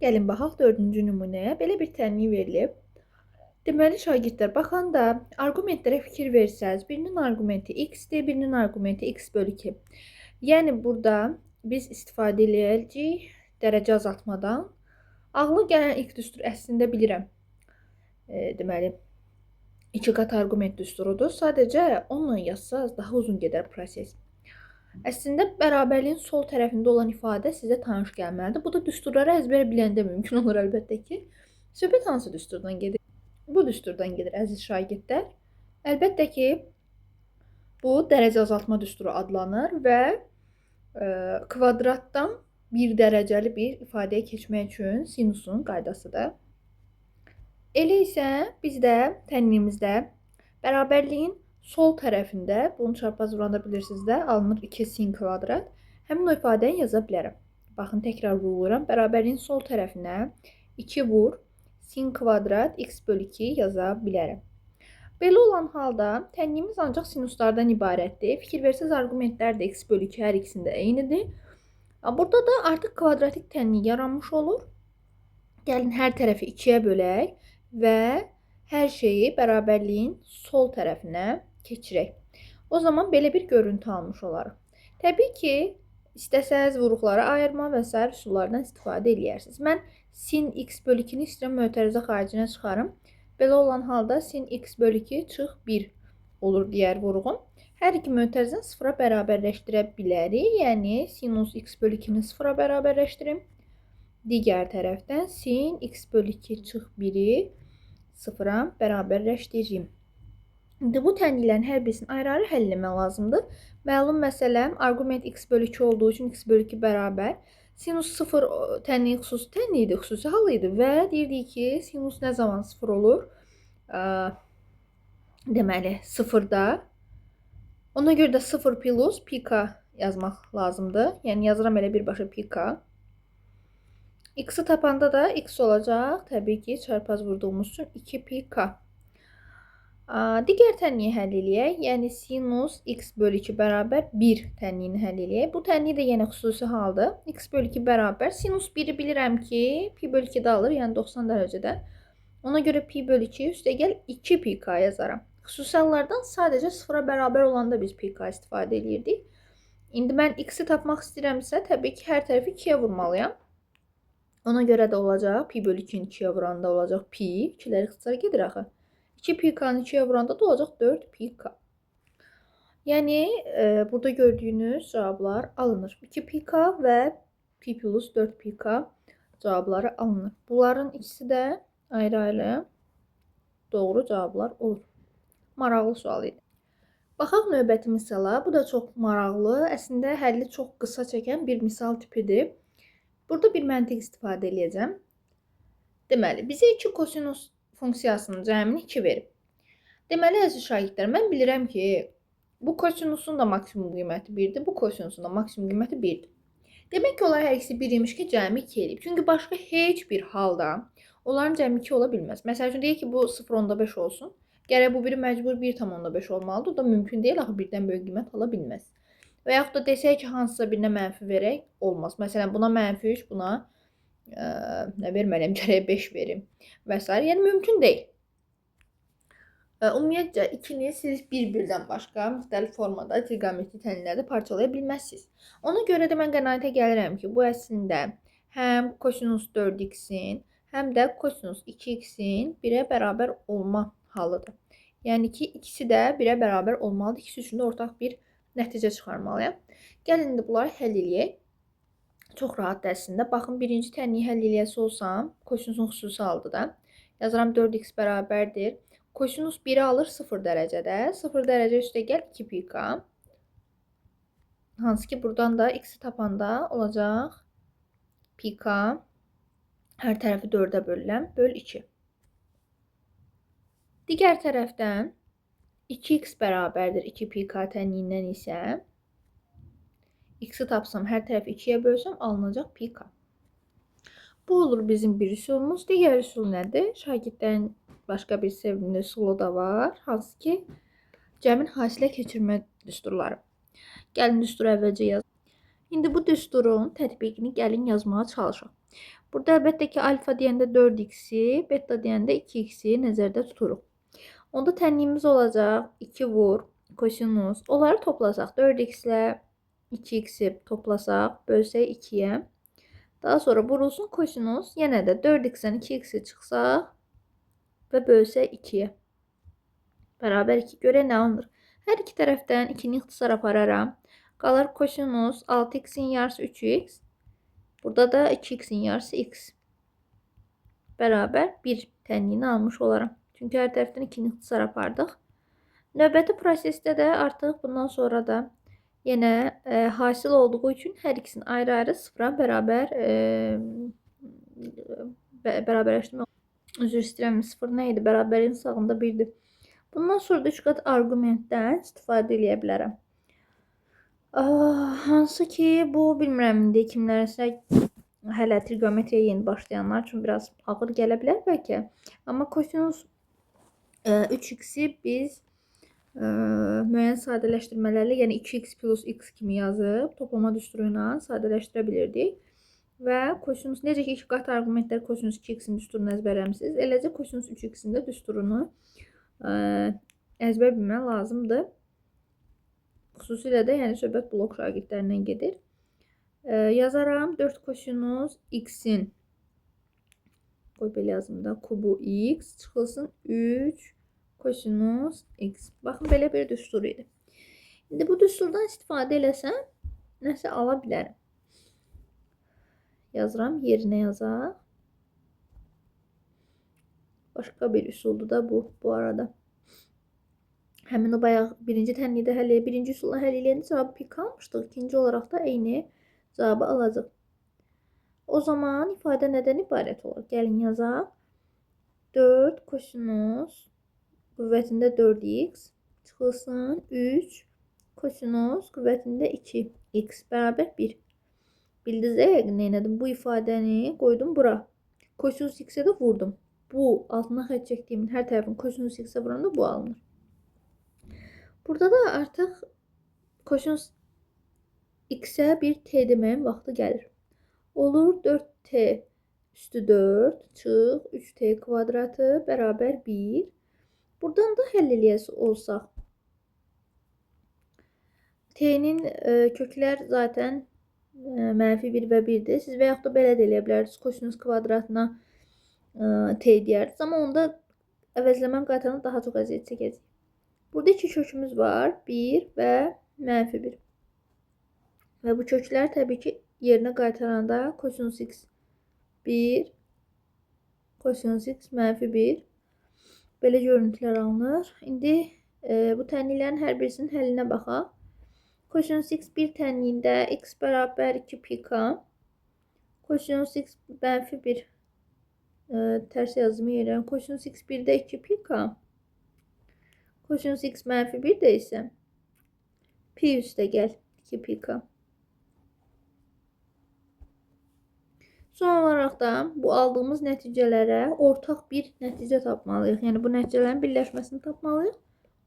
Gəlin baxaq 4-cü nümunəyə. Belə bir tənliyi verilib. Deməli, şagirdlər, baxanda argumentlərə fikir versəz, birinin argumenti x-dir, birinin argumenti x bölü 2. Yəni, burada biz istifadə edəcəyik dərəcə azaltmadan. Ağlı gələn ilk düstur əslində bilirəm. Deməli, 2 qat argument düsturudur. Sadəcə onunla yazsaz daha uzun gedər proses. Əslində, bərabərliyin sol tərəfində olan ifadə sizə tanış gəlməlidir. Bu da düsturları əzbərə biləndə mümkün olur əlbəttə ki. Söhbət hansı düsturdan gedir? Bu düsturdan gedir, əziz şagirdlər. Əlbəttə ki, bu dərəcə azaltma düsturu adlanır və kvadratdan 1 dərəcəli bir ifadəyə keçmək üçün sinusun qaydasıdır. Elə isə bizdə tənliyimizdə bərabərliyin sol tərəfində, bunu çarpaz vuranda bilirsiniz də, alınır 2 sin kvadrat. Həmin o ifadəni yaza bilərəm. Baxın, təkrar vururam. Bərabərliyin sol tərəfinə 2 vur sin kvadrat x bölü 2 yaza bilərəm. Belə olan halda tənliyimiz ancaq sinuslardan ibarətdir. Fikir versəz, argumentlər də x bölü 2 hər ikisində eynidir. Burada da artıq kvadratik tənliyi yaranmış olur. Gəlin hər tərəfi 2'yə bölək və hər şeyi bərabərliyin sol tərəfinə keçirək. O zaman belə bir görüntü almış olarıq. Təbii ki, İstəsəz vuruqlara ayırma və s. üsullardan istifadə edərsiniz. Mən sin x bölü 2-ni istəyirəm mötərizə xaricinə çıxarım. Belə olan halda sin x bölü 2 çıx 1 olur digər vuruğum. Hər iki mötərizəni sıfıra bərabərləşdirə bilərik. Yəni sinus x bölü 2-ni sıfıra bərabərləşdirim. Digər tərəfdən sin x bölü 2 çıx 1-i sıfıra bərabərləşdirim. İndi bu tənliklərin hər birisini ayrı-ayrı həll etmək lazımdır. Məlum məsələm arqument x bölü 2 olduğu üçün x bölü 2 bərabər. Sinus 0 tənliyi xüsusi tənliyidir, xüsusi hal idi və deyirdik ki, sinus nə zaman 0 olur? Deməli, 0-da. Ona görə də 0 plus pk yazmaq lazımdır. Yəni yazıram elə birbaşa pk. X-i tapanda da x olacaq. Təbii ki, çarpaz vurduğumuz üçün 2 pk. Digər tənliyi həll eləyək. Yəni sinus x bölü 2 bərabər 1 tənliyini həll eləyək. Bu tənliyi də yenə xüsusi haldır. X bölü 2 bərabər. Sinus 1-i bilirəm ki, pi bölü 2-də alır, yəni 90 dərəcədə. Ona görə pi bölü 2 üstəgəl 2 pk yazaram. Xüsusi hallardan sadəcə 0-a bərabər olanda biz pk istifadə edirdik. İndi mən x-i tapmaq istəyirəmsə, təbii ki, hər tərəfi 2-yə vurmalıyam. Ona görə də olacaq, pi bölü 2-ni 2-yə vuranda olacaq pi. 2-lər ixtisar gedir axı. 2 pk'nı 2'ye vuranda da olacaq 4 pk. Yəni burada gördüyünüz cavablar alınır. 2 pk və pi plus 4 pk cavabları alınır. Bunların ikisi də ayrı-ayrı doğru cavablar olur. Maraqlı sual idi. Baxaq növbəti misala. Bu da çox maraqlı. Əslində həlli çox qısa çəkən bir misal tipidir. Burada bir məntiq istifadə edəcəm. Deməli, bizə 2 kosinus funksiyasının cəmini 2 verib. Deməli, əziz şagirdlər, mən bilirəm ki, bu kosinusun da maksimum qiyməti 1-dir, bu kosinusun da maksimum qiyməti 1-dir. Demək ki, onlar hər ikisi 1 imiş ki, cəmi 2 eləyib. Çünki başqa heç bir halda onların cəmi 2 ola bilməz. Məsəl üçün, deyək ki, bu 0,5 olsun. Gərək bu biri məcbur 1,5 olmalıdır. O da mümkün deyil, axı birdən böyük qiymət ala bilməz. Və yaxud da desək ki, hansısa birinə mənfi verək, olmaz. Məsələn, buna mənfi 3, buna nə verməliyəm, gərək 5 verim və s. Yəni, mümkün deyil. Ümumiyyətcə, ikini siz bir-birdən başqa müxtəlif formada trigonometrik tənliklərdə parçalaya bilməzsiniz. Ona görə də mən qənaətə gəlirəm ki, bu əslində həm kosinus 4x-in, həm də kosinus 2x-in 1-ə bərabər olma halıdır. Yəni ki, ikisi də 1-ə bərabər olmalıdır. İkisi üçün də ortaq bir nəticə çıxarmalıyam. Gəlin indi bunları həll eləyək. Çox rahatdır əslində. Baxın, birinci tənliyi həll eləyəsi olsam, kosinusun xüsusi halıdır da. Yazıram 4x bərabərdir. Kosinus 1'i alır 0 dərəcədə. 0 dərəcə üstə gəl 2 pk. Hansı ki, buradan da x-i tapanda olacaq pk. Hər tərəfi 4-ə bölürəm. Böl 2. Digər tərəfdən 2x bərabərdir 2 pk tənliyindən isə x-i tapsam, hər tərəfi 2-yə bölsəm, alınacaq pk. Bu olur bizim bir üsulumuz. Digər üsul nədir? Şagirdlərin başqa bir sevimli üsulu da var. Hansı ki, cəmin hasilə keçirmə düsturları. Gəlin düsturu əvvəlcə yazaq. İndi bu düsturun tətbiqini gəlin yazmağa çalışaq. Burada əlbəttə ki, alfa deyəndə 4x-i, beta deyəndə 2x-i nəzərdə tuturuq. Onda tənliyimiz olacaq 2 vur, kosinus. Onları toplasaq 4x ilə 2x-i toplasaq, bölsək 2-yə. Daha sonra vurulsun kosinus. Yenə də 4x-dən 2x-i çıxsaq və bölsək 2-yə. Bərabər 2. Görə nə alınır? Hər iki tərəfdən 2-ni ixtisar apararam. Qalır kosinus 6x-in yarısı 3x. Burada da 2x-in yarısı x. Bərabər 1 tənliyini almış olaram. Çünki hər tərəfdən 2-ni ixtisar apardıq. Növbəti prosesdə də artıq bundan sonra da yenə hasil olduğu üçün hər ikisini ayrı-ayrı sıfıra bərabərləşdirmək. Üzr istəyirəm, sıfır nə idi? Bərabərin sağında 1-dir. Bundan sonra da 3 qat arqumentdən istifadə edə bilərəm. Hansı ki, bu bilmirəm indi kimlərsə hələ trigonometriyə yeni başlayanlar üçün biraz ağır gələ bilər bəlkə. Amma kosinus 3x-i biz müəyyən sadələşdirmələrlə, yəni 2x plus x kimi yazıb toplama düsturu ilə sadələşdirə bilirdik. Və kosinus, necə ki, 2 qat arqumentlər kosinus 2x-in düsturunu əzbərləmişsiniz, eləcə kosinus 3x-in də düsturunu əzbər bilmək lazımdır. Xüsusilə də yəni söhbət blok şagirdlərindən gedir. Yazaram 4 kosinus x'in, qoy belə yazım da, kubu x çıxılsın 3 kosinus x. Baxın, belə bir düstur idi. İndi bu düsturdan istifadə eləsəm, nəsə ala bilərəm. Yazıram, yerinə yazaq. Başqa bir üsuldur da bu arada. Həmin o bayaq birinci tənlidə birinci üsulla həll eləyəndə cavabı pi qalmışdıq. İkinci olaraq da eyni cavabı alacaq. O zaman ifadə nədən ibarət olur? Gəlin yazaq. 4 kosinus qüvvətində 4x çıxılsın 3 kosinus qüvvətində 2x bərabər 1. Bildiniz yəqin nə etdim? Bu ifadəni qoydum bura. Kosinus x-ə də vurdum. Bu altına xətt çəkdiyimin hər tərəfini kosinus x-ə vuranda bu alınır. Burada da artıq kosinus x-ə bir t deməyin vaxtı gəlir. Olur 4t üstü 4 çıx 3t kvadratı bərabər 1. Buradan da həll eləyəsi olsaq. T'nin köklər zaten -1 və 1'dir. Siz və yaxud da belə də eləyə bilərsiniz. Kosinus kvadratına t deyərsiniz. Amma onda əvəzləməm qaytaranda daha çox əziyyət çəkəcək. Burada iki kökümüz var. 1 və -1. Və bu köklər təbii ki yerinə qaytaranda kosinus x 1, kosinus x -1 belə görüntülər alınır. İndi bu tənliklərin hər birisinin həllinə baxaq. Kosinus x 1 tənliyində x bərabər 2 pi k. Kosinus x -1 tərs yazımı yerə. Kosinus x 1'də 2 pi k. Kosinus x -1 də isə pi üstə gəl 2 pi k. Son olaraq da bu aldığımız nəticələrə ortaq bir nəticə tapmalıyıq. Yəni bu nəticələrin birləşməsini tapmalıyıq.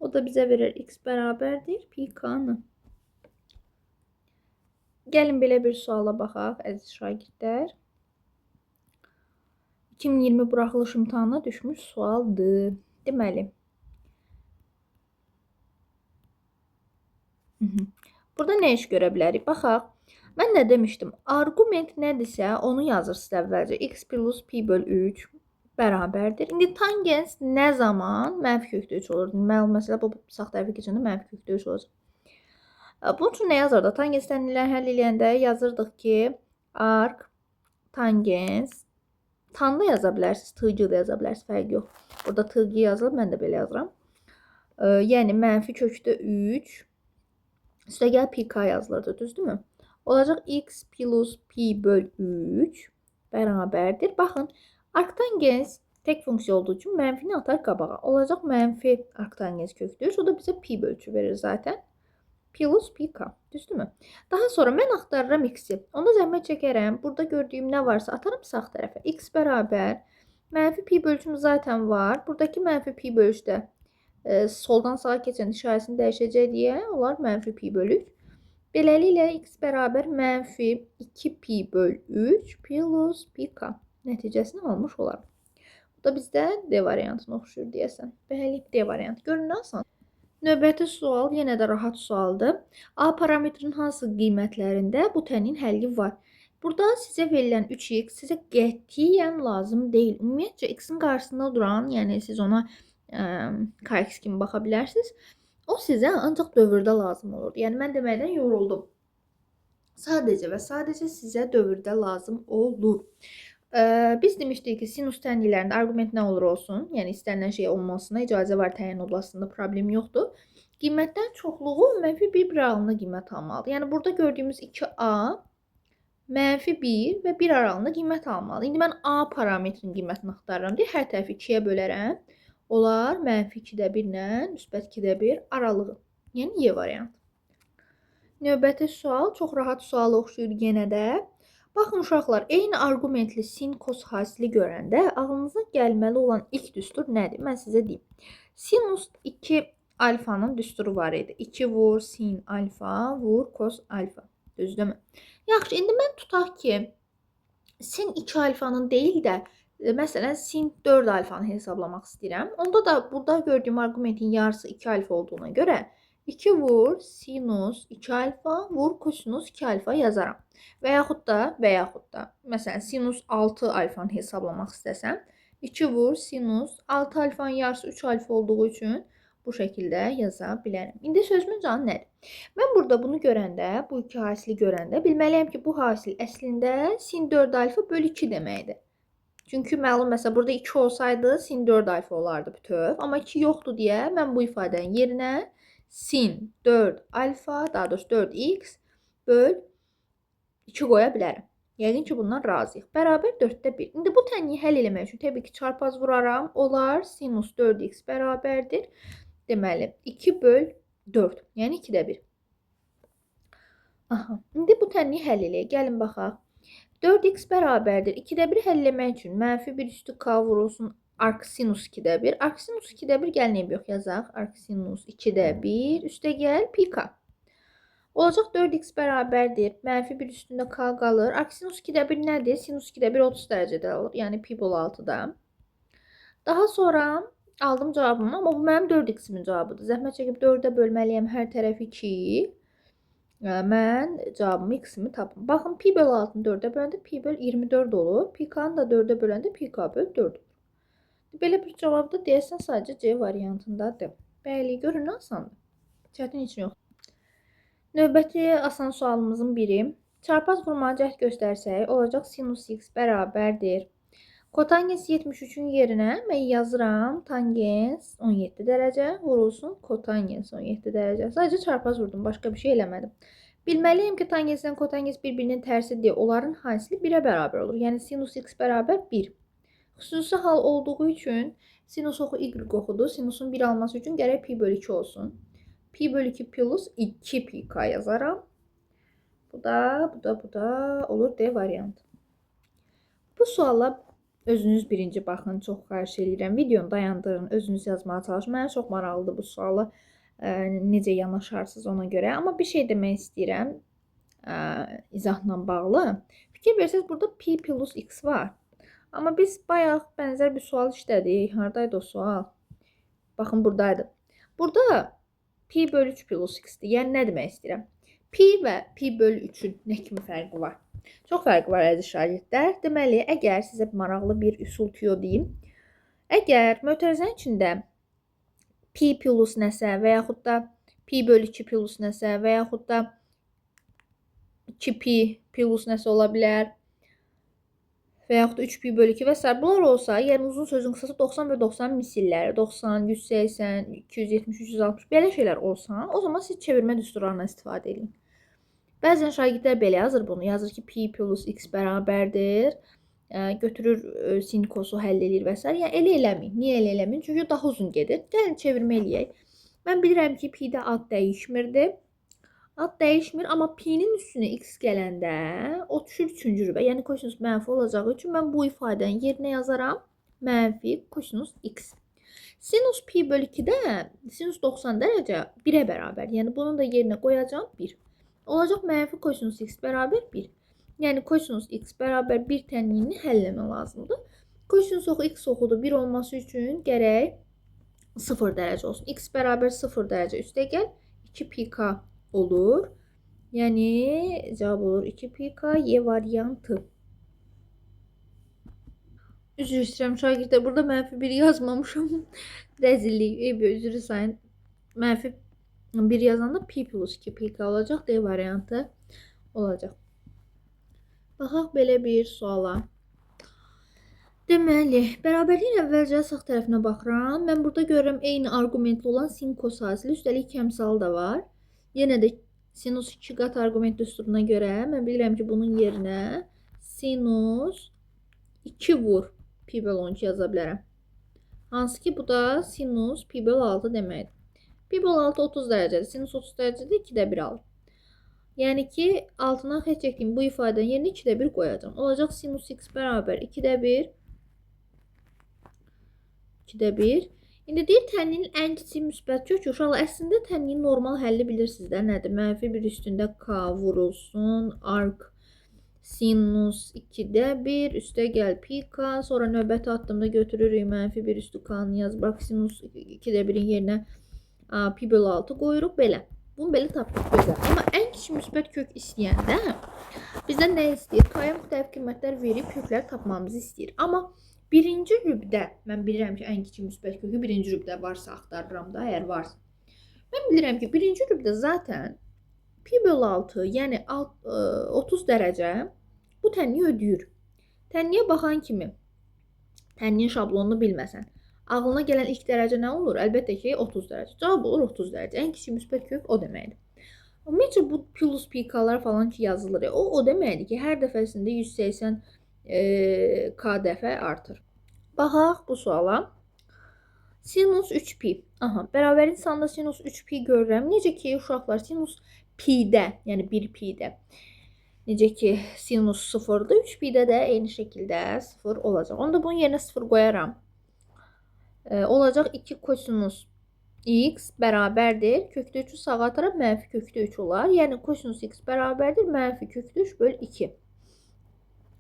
O da bizə verir x bərabərdir pi k-nı. Gəlin belə bir suala baxaq, əziz şagirdlər. 2020 buraxılış imtahanına düşmüş sualdır. Deməli. Burada nə iş görə bilərik? Baxaq. Mən nə demişdim? Argument nədirsə onu yazırsınız əvvəlcə. X plus pi böl 3 bərabərdir. İndi tangens nə zaman mənfi kökdə 3 olur? Məsələn, bu sağ tərəfə keçəndə mənfi kökdə 3 olacaq. Bunun üçün nə yazırdıq? Tangens tənlikləri həll eləyəndə yazırdıq ki, arc tangens, tan da yaza bilərsiniz, tığcı da yaza bilərsiniz, fərqi yox. Burada tığcı yazılıb, mən də belə yazıram. Yəni mənfi kökdə 3 üstə gəl pi k yazılırdı, düzdürmü? Olacaq x plus pi böl 3 bərabərdir. Baxın, arctangens tek funksiya olduğu üçün mənfini atar qabağa. Olacaq mənfi arctangens kökdə 3, o da bizə pi böl 3 verir zaten. Plus pi k, düzdürmü? Daha sonra mən axtarıram x-i. Onda zəhmət çəkərəm. Burada gördüyüm nə varsa atarım sağ tərəfə. X bərabər mənfi pi böl 3'ümüz zaten var. Buradakı mənfi pi böl 3'də soldan sağa keçən işarəsini dəyişəcək deyə olar mənfi pi böl 3. Beləliklə x bərabər mənfi 2 pi böl 3 plus pi k nəticəsini almış olarım. Bu da bizdə D variantına oxşur deyəsən. Bəli, D variantı. Görün nə asan. Növbəti sual yenə də rahat sualdır. A parametrin hansı qiymətlərində bu tənin həlli var? Burada sizə verilən 3x sizə qətiyyən lazım deyil. Ümumiyyətcə x-in qarşısında duran, yəni siz ona kx kimi baxa bilərsiniz. O sizə ancaq dövrdə lazım olur. Yəni mən deməkdən yoruldum. Sadəcə və sadəcə sizə dövrdə lazım olur. Biz demişdik ki, sinus tənliklərində argument nə olur olsun, yəni istənilən şey olmasına icazə var təyin olunmasında, problem yoxdur. Qiymətdən çoxluğu mənfi 1 aralığında qiymət almalıdır. Yəni burada gördüyümüz 2a mənfi 1 və 1 aralığında qiymət almalı. İndi mən a parametrin qiymətini axtarıram deyə hər tərəfi 2-yə bölərəm. Olar mənfi 2-də 1 ilə müsbət 2-də 1 aralığı. Yəni Y variantı. Növbəti sual çox rahat suala oxşuyur yenə də. Baxın uşaqlar, eyni argumentli sin kos hasili görəndə ağlınıza gəlməli olan ilk düstur nədir? Mən sizə deyim. Sinus 2 alfanın düsturu var idi. 2 vur sin alfa, vur kos alfa. Düzdürmü? Yaxşı, indi mən tutaq ki, sin 2 alfanın deyil də, məsələn, sin 4 alfanı hesablamaq istəyirəm. Onda da burada gördüyüm argumentin yarısı 2 alfa olduğuna görə 2 vur sinus 2 alfa vur kosinus 2 alfa yazaram. Və yaxud da məsələn sinus 6 alfanı hesablamaq istəsəm 2 vur sinus 6 alfanın yarısı 3 alfa olduğu üçün bu şəkildə yaza bilərəm. İndi sözümün canı nədir? Mən burada bunu görəndə, bu iki hasili görəndə bilməliyəm ki, bu hasil əslində sin 4 alfa bölü 2 deməkdir. Çünki məlum məsələn burada 2 olsaydı sin 4 alfa olardı bütöv. Amma 2 yoxdur deyə mən bu ifadənin yerinə sin 4 alfa, daha doğrusu 4x böl 2 qoya bilərəm. Yəqin ki, bundan razıyıq. Bərabər 4-də 1. İndi bu tənliyi həll eləmək üçün təbii ki, çarpaz vuraram. Olar sinus 4x bərabərdir. Deməli, 2 böl 4. Yəni 2-də 1. Aha. İndi bu tənliyi həll eləyək. Gəlin baxaq. 4x bərabərdir. 2-də 1 həll eləmək üçün mənfi 1 üstü k vurulsun arc sinus 2-də 1. Arc sinus 2-də 1 gəlin eybi yox yazaq. Arc sinus 2-də 1 üstə gəl pi k. Olacaq 4x bərabərdir. Mənfi 1 üstündə k qalır. Arc sinus 2-də 1 nədir? Sinus 2-də 1 30 dərəcədə alır. Yəni pi bölü 6-da. Daha sonra aldım cavabımı. Amma bu mənim 4x-imin cavabıdır. Zəhmət çəkib 4-ə bölməliyəm hər tərəfi 2. Mən cavabımı x-imi tapım. Baxın pi bölü 6-nı 4-ə böləndə pi bölü 24 olur. Pi k-nı da 4-ə böləndə pi k bölü 4 olur. Belə bir cavabda deyəsən sadəcə C variantındadır. Bəli, görün asandır. Çətin heç yox. Növbəti asan sualımızın biri. Çarpaz vurmağa cəhd göstərsək, olacaq sinus x bərabərdir. Kotangens 73-ün yerinə mən yazıram tangens 17 dərəcə vurulsun kotangens 17 dərəcə. Sadəcə çarpaz vurdum, başqa bir şey eləmədim. Bilməliyəm ki, tangenslə kotangens bir-birinin tərsidir. Onların hasili 1-ə bərabər olur. Yəni sinus x bərabər 1. Xüsusi hal olduğu üçün sinus oxu y oxudur. Sinusun 1 alması üçün gərək pi bölü 2 olsun. Pi bölü 2 plus 2 pi k yazaram. Bu da olur D variantı. Bu suala özünüz birinci baxın, çox xahiş edirəm. Videonu dayandırın, özünüz yazmağa çalışın. Mənə çox maraqlıdır bu suala necə yanaşarsınız ona görə. Amma bir şey demək istəyirəm izahla bağlı. Fikir versəz burada pi plus x var. Amma biz bayaq bənzər bir sual işlədik. Haradaydı o sual? Baxın buradaydı. Burada pi bölü 3 plus x'dir. Yəni nə demək istəyirəm? Pi və pi bölü 3-ün nə kimi fərqi var? Çox fərqi var əziz şagirdlər. Deməli, əgər sizə maraqlı bir üsul tüyo deyim. Əgər mötərizənin içində pi plus nəsə və yaxud da pi bölü 2 plus nəsə və yaxud da 2 pi plus nəsə ola bilər və yaxud da 3 pi bölü 2 və s. Bunlar olsa, yəni uzun sözün qısası 90 və 90 misilləri, 90, 180, 270, 360 belə şeylər olsa, o zaman siz çevirmə düsturlarından istifadə edin. Bəzən şagirdlər belə yazır bunu. Yazır ki, pi plus x bərabərdir. Götürür sin kosu həll edir və s. Yəni elə eləməyin. Niyə elə eləməyin? Çünki daha uzun gedir. Gəlin çevirmə eləyək. Mən bilirəm ki, pi-də ad dəyişmirdi. Ad dəyişmir, amma pi-nin üstünə x gələndə o düşür 3-cü rübə. Yəni kosinus mənfi olacağı üçün mən bu ifadənin yerinə yazaram mənfi kosinus x. Sinus pi bölü 2-də sinus 90 dərəcə 1-ə bərabər. Yəni bunun da yerinə qoyacağım 1. Olacaq mənfi kosinus x bərabər 1. Yəni kosinus x bərabər 1 tənliyini həll etmək lazımdır. Kosinus oxu x oxudur 1 olması üçün gərək 0 dərəcə olsun. X bərabər 0 dərəcə üstə gəl 2 pi k olur. Yəni cavab olur 2 pi k Y variantı. Üzr istəyirəm şagirdlər, burada mənfi 1 yazmamışam. Rəzillik, üzrü sayın. Mənfi 1 yazanda pi plus 2 pi k olacaq. D variantı olacaq. Baxaq belə bir suala. Deməli, bərabərliyin əvvəlcə sağ tərəfinə baxıram. Mən burada görürəm eyni argumentli olan sin kos hasili, üstəlik kəmsal da var. Yenə də sinus 2 qat argument düsturuna görə mən bilirəm ki, bunun yerinə sinus 2 vur pi bölü 12 yaza bilərəm. Hansı ki, bu da sinus pi bölü 6 deməkdir. Pi bölü 6 30 dərəcədir. Sinus 30 dərəcədir, 2-də 1 alır. Yəni ki, altından xətt çəkdiyim bu ifadənin yerinə 2-də 1 qoyacağım. Olacaq sinus x bərabər 2-də 1. 2-də 1. İndi deyir tənliyin ən kiçik müsbət kök. Uşaqlar, əslində tənliyin normal həlli bilirsiniz də nədir? Mənfi 1 üstündə k vurulsun. Arc sinus 2-də 1 üstə gəl pi k. Sonra növbəti addımda götürürük mənfi 1 üstü k-nı yaz. Bax sinus 2-də 1-in yerinə pi bölü 6 qoyuruq belə. Bunu belə tapdıq gözəl. Amma ən kiçik müsbət kök istəyəndə bizdən nə istəyir? K-ya müxtəlif qiymətlər verib kökləri tapmamızı istəyir. Amma birinci rübdə, mən bilirəm ki, ən kiçik müsbət kökü birinci rübdə varsa axtarıram da, əgər varsa. Mən bilirəm ki, birinci rübdə zaten pi bölü 6, yəni 30 dərəcə bu tənliyi ödəyir. Tənliyə baxan kimi, tənliyin şablonunu bilməsən, ağlına gələn ilk dərəcə nə olur? Əlbəttə ki, 30 dərəcə. Cavab olur 30 dərəcə. Ən kiçik müsbət kök o deməkdir. Ümumiyyətcə bu plus pikalar falan ki yazılır. O deməkdir ki, hər dəfəsində 180 k dəfə artır. Baxaq bu suala. Sinus 3pi. Aha, bərabərin sonunda sinus 3pi görürəm. Necə ki, uşaqlar sinus pi'də, yəni 1pi'də. Necə ki, sinus 0'dır. 3pi'də də eyni şəkildə 0 olacaq. Onda bunun yerinə 0 qoyaram. Olacaq 2 kosinus x bərabərdir. Kökdə 3'ü sağa ataraq mənfi kökdə 3 olar. Yəni kosinus x bərabərdir. Mənfi kökdə 3 bölü 2.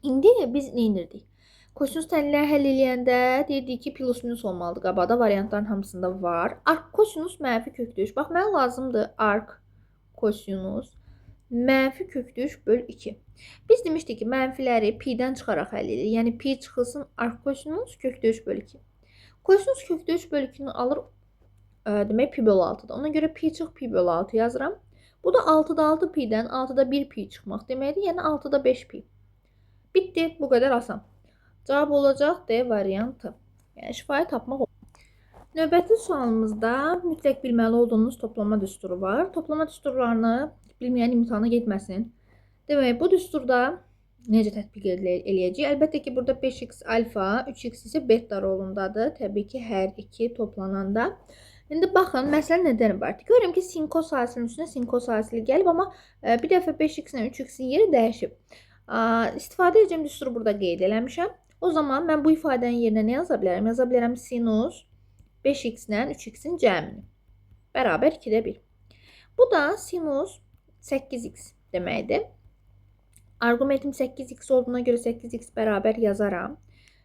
İndi biz nə edirdik? Kosinus tənliləri həll eləyəndə deyirdik ki, plus minus olmalıdır. Qabaqda variantların hamısında var. Ark kosinus mənfi kökdə 3. Bax, mənə lazımdır ark kosinus mənfi kökdə 3 bölü 2. Biz demişdik ki, mənfiləri pi'dən çıxaraq həll edirik. Yəni pi çıxılsın ark kosinus kökdə 3 bölü 2. Kosinus kökdə 3 bölü 2'ni alır demək pi bölü 6'da. Ona görə pi çıx pi bölü 6 yazıram. Bu da 6'da 6 pi'dən 6'da 1 pi çıxmaq deməkdir. Yəni 6'da 5 pi. Bitti. Bu qədər asan. Cavab olacaq D variantı. Yəni şifayı tapmaq olur. Növbəti sualımızda mütləq bilməli olduğunuz toplama düsturu var. Toplama düsturlarını bilməyən imtahana getməsin. Demək, bu düsturda necə tətbiq eləyəcəyik? Əlbəttə ki, burada 5x alfa, 3x isə beta rolundadır. Təbii ki, hər iki toplananda. İndi baxın, məsələ nədən ibarətdir? Görürəm ki, sin kos hasilinin üstünə sin kos hasili gəlib, amma bir dəfə 5x ilə 3x'in yeri dəyişib. İstifadə edəcəm düsturu burada qeyd eləmişəm. O zaman mən bu ifadənin yerinə nə yaza bilərəm? Yaza bilərəm sinus 5x ilə 3x'in cəmini. Bərabər 2'də 1. Bu da sinus 8x deməkdir. Argumentim 8x olduğuna görə 8x bərabər yazaram.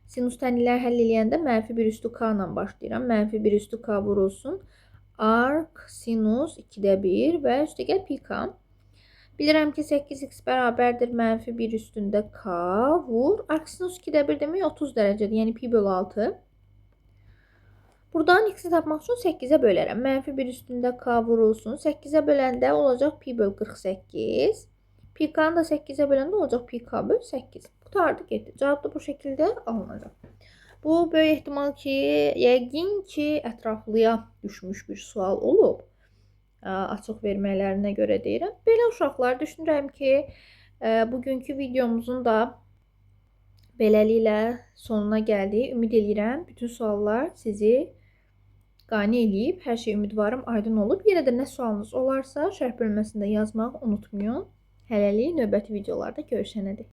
Sinus tənliləri həll eləyəndə mənfi 1 üstü k ilə başlayıram. Mənfi 1 üstü k vurulsun. Ark sinus 2'də 1 və üstə gəl pi k. Bilirəm ki, 8x bərabərdir mənfi 1 üstündə k vur. Ark sinus 2'də 1 demək 30 dərəcədir. Yəni pi bölü 6. Buradan x'i tapmaq üçün 8'ə bölərəm. Mənfi 1 üstündə k vurulsun. 8'ə böləndə olacaq pi bölü 48. Pi k'nı da 8'ə böləndə olacaq pi k bölü 8. Qutardı getdi. Cavab da bu şəkildə alınacaq. Bu böyük ehtimal ki, yəqin ki, ətraflıya düşmüş bir sual olub. Açıq vermələrinə görə deyirəm. Belə uşaqlar, düşünürəm ki, bugünkü videomuzun da beləliklə sonuna gəldik. Ümid edirəm, bütün suallar sizi qane eləyib. Hər şey ümidvarım aydın olub. Yenə də nə sualınız olarsa, şərh bölməsində yazmaq unutmayın. Hələlik növbəti videolarda görüşənədək.